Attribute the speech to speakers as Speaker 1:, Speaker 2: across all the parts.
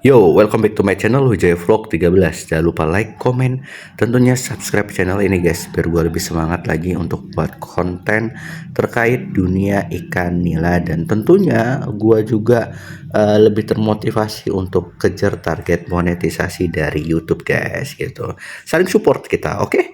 Speaker 1: Yo, welcome back to my channel Wijaya Vlog 13. Jangan lupa like, komen, tentunya subscribe channel ini guys, biar gue lebih semangat lagi untuk buat konten terkait dunia ikan nila, dan tentunya gue juga lebih termotivasi untuk kejar target monetisasi dari YouTube guys gitu. Saling support kita, oke?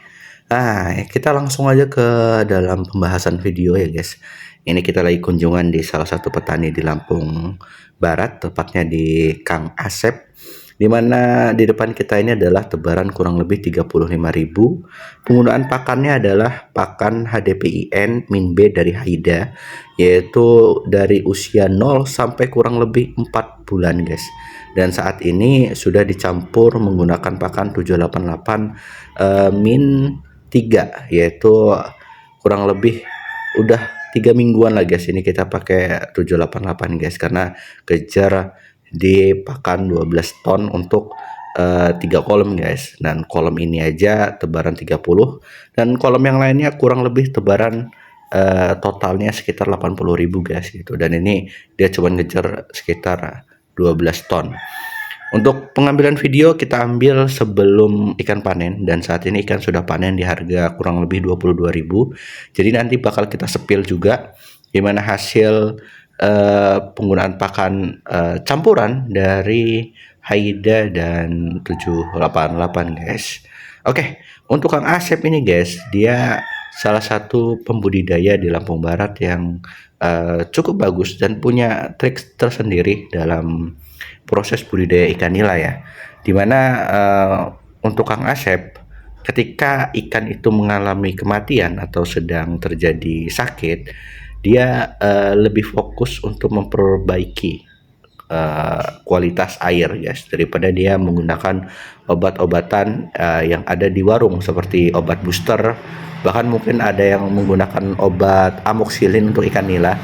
Speaker 1: Nah, kita langsung aja ke dalam pembahasan video ya guys. Ini kita lagi kunjungan di salah satu petani di Lampung Barat, tepatnya di Kang Asep, di mana di depan kita ini adalah tebaran kurang lebih 35.000. Penggunaan pakannya adalah pakan HDPIN min B dari Haida, yaitu dari usia 0 sampai kurang lebih 4 bulan guys. Dan saat ini sudah dicampur menggunakan pakan 788 min 3, yaitu kurang lebih udah 3 mingguan lah guys. Ini kita pakai 788 guys, karena kejar di pakan 12 ton untuk 3 kolom guys. Dan kolom ini aja tebaran 30, dan kolom yang lainnya kurang lebih tebaran totalnya sekitar 80.000 guys gitu. Dan ini dia cuma ngejar sekitar 12 ton. Untuk pengambilan video kita ambil sebelum ikan panen, dan saat ini ikan sudah panen di harga kurang lebih 22.000. Jadi nanti bakal kita sepil juga gimana hasil penggunaan pakan campuran dari Haida dan 788 guys. Oke, untuk Kang Asep ini guys, dia salah satu pembudidaya di Lampung Barat yang cukup bagus dan punya trik tersendiri dalam proses budidaya ikan nila ya, dimana untuk Kang Asep, ketika ikan itu mengalami kematian atau sedang terjadi sakit, dia lebih fokus untuk memperbaiki kualitas air guys, daripada dia menggunakan obat-obatan yang ada di warung seperti obat booster, bahkan mungkin ada yang menggunakan obat amoxicillin untuk ikan nila.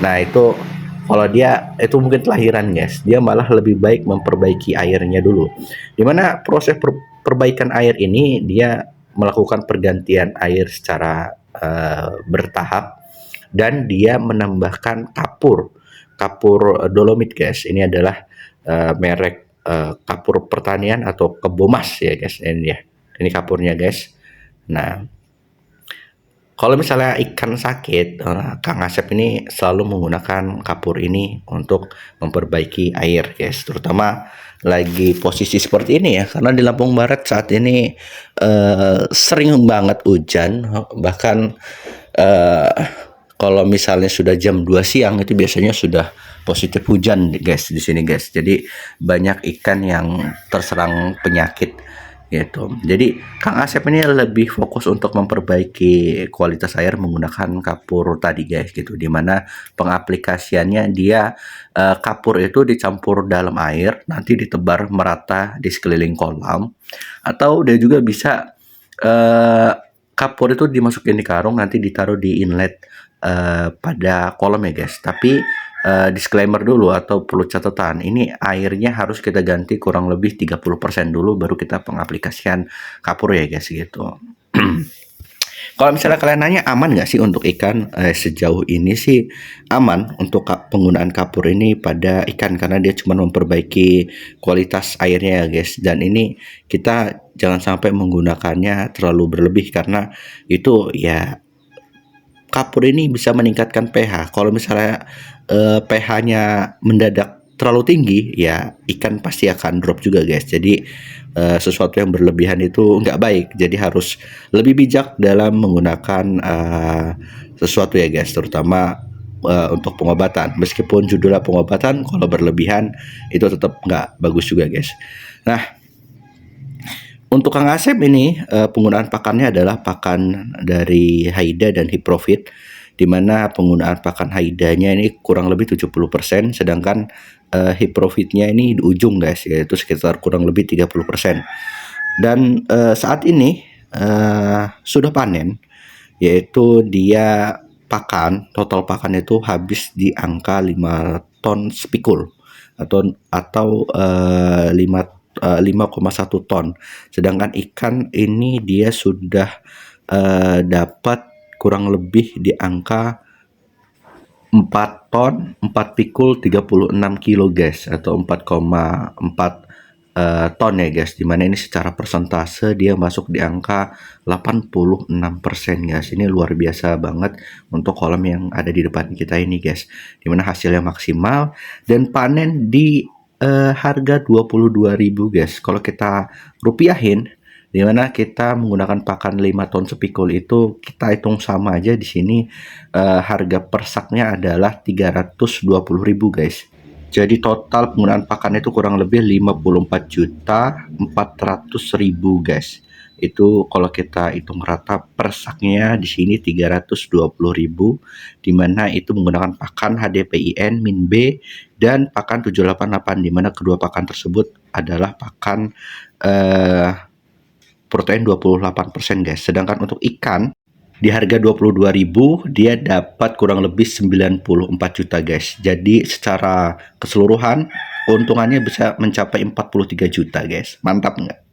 Speaker 1: Nah itu kalau dia itu mungkin kelahiran guys, dia malah lebih baik memperbaiki airnya dulu, dimana proses perbaikan air ini dia melakukan pergantian air secara bertahap, dan dia menambahkan kapur dolomit guys. Ini adalah merek kapur pertanian atau Kebomas ya guys, ini ya, ini kapurnya guys. Nah kalau misalnya ikan sakit, Kang Asep ini selalu menggunakan kapur ini untuk memperbaiki air guys, terutama lagi posisi seperti ini ya, karena di Lampung Barat saat ini sering banget hujan, bahkan kalau misalnya sudah jam 2 siang itu biasanya sudah positif hujan guys di sini guys. Jadi banyak ikan yang terserang penyakit gitu. Jadi Kang Asep ini lebih fokus untuk memperbaiki kualitas air menggunakan kapur tadi guys gitu, dimana pengaplikasiannya dia kapur itu dicampur dalam air, nanti ditebar merata di sekeliling kolam, atau dia juga bisa kapur itu dimasukin di karung, nanti ditaruh di inlet pada kolam ya guys. Tapi disclaimer dulu atau perlu catatan, ini airnya harus kita ganti kurang lebih 30% dulu, baru kita pengaplikasian kapur ya guys gitu. Kalau misalnya kalian nanya aman nggak sih untuk ikan, sejauh ini sih aman untuk penggunaan kapur ini pada ikan, karena dia cuma memperbaiki kualitas airnya ya guys. Dan ini kita jangan sampai menggunakannya terlalu berlebih, karena itu ya, kapur ini bisa meningkatkan pH. Kalau misalnya pH-nya mendadak terlalu tinggi, ya ikan pasti akan drop juga guys. Jadi sesuatu yang berlebihan itu nggak baik. Jadi harus lebih bijak dalam menggunakan sesuatu ya guys, terutama untuk pengobatan. Meskipun judulnya pengobatan, kalau berlebihan itu tetap nggak bagus juga guys. Nah untuk Kang Asep ini penggunaan pakannya adalah pakan dari Haida dan Hiprofit, di mana penggunaan pakan Haidanya ini kurang lebih 70%, sedangkan Hiprofitnya ini di ujung guys, yaitu sekitar kurang lebih 30%. Dan saat ini sudah panen, yaitu dia total pakan itu habis di angka 5 ton spikul atau 5,1 ton. Sedangkan ikan ini dia sudah dapat kurang lebih di angka 4 ton, 4 pikul 36 kilo guys, atau 4,4 ton ya guys, dimana ini secara persentase dia masuk di angka 86% guys. Ini luar biasa banget untuk kolam yang ada di depan kita ini guys, dimana hasilnya maksimal dan panen di harga 22.000 guys. Kalau kita rupiahin, dimana kita menggunakan pakan 5 ton sepikul itu, kita hitung sama aja di sini harga persaknya adalah 320.000 guys. Jadi total penggunaan pakannya itu kurang lebih 54.400.000 guys. Itu kalau kita hitung rata persaknya di sini 320.000, dimana itu menggunakan pakan HDPIN min B dan pakan 788, dimana kedua pakan tersebut adalah pakan protein 28% guys. Sedangkan untuk ikan di harga 22.000 dia dapat kurang lebih 94 juta guys. Jadi secara keseluruhan keuntungannya bisa mencapai 43 juta guys. Mantap nggak?